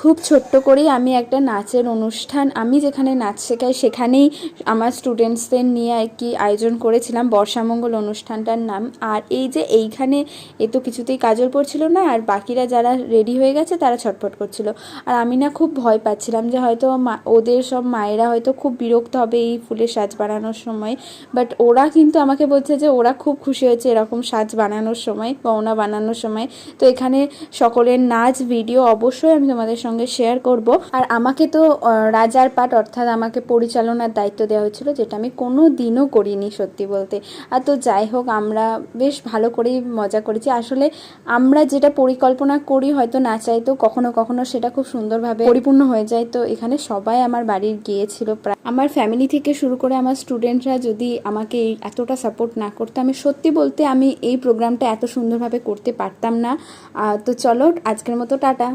খুব ছোট্ট করেই আমি একটা নাচের অনুষ্ঠান, আমি যেখানে নাচ শেখাই সেখানেই আমার স্টুডেন্টসদের নিয়ে আর কি আয়োজন করেছিলাম, বর্ষামঙ্গল অনুষ্ঠানটার নাম। আর এই যে এইখানে এ তো কিছুতেই কাজল পড়ছিল না, আর বাকিরা যারা রেডি হয়ে গেছে তারা ছটফট করছিল। আর আমি না খুব ভয় পাচ্ছিলাম যে হয়তো ওদের সব মায়েরা হয়তো খুব বিরক্ত হবে এই ফুলের সাজ বানানোর সময়, বাট ওরা কিন্তু আমাকে বলছে যে ওরা খুব খুশি হয়েছে এরকম সাজ বানানোর সময়, গহনা বানানোর সময়। তো এখানে সকলের নাচ ভিডিও অবশ্যই আমি তোমাদের সঙ্গে শেয়ার করব। আর আমাকে তো রাজার পাট অর্থাৎ আমাকে পরিচালনার দায়িত্ব দেওয়া হয়েছিল, যেটা আমি কোনো দিনও করিনি সত্যি বলতে। আর তো যাই হোক, আমরা বেশ ভালো করেই মজা করেছি। আসলে আমরা যেটা পরিকল্পনা করি হয়তো না চাইতো কখনো কখনো সেটা খুব সুন্দরভাবে পরিপূর্ণ হয়ে যায়। তো এখানে সবাই আমার বাড়ির গিয়েছিল, প্রায় আমার ফ্যামিলি থেকে শুরু করে আমার স্টুডেন্টরা যদি আমাকে এতটা সাপোর্ট না করতো, আমি সত্যি বলতে আমি এই প্রোগ্রামটা এত সুন্দরভাবে করতে পারতাম না। তো চলো আজকের মতো টাটা।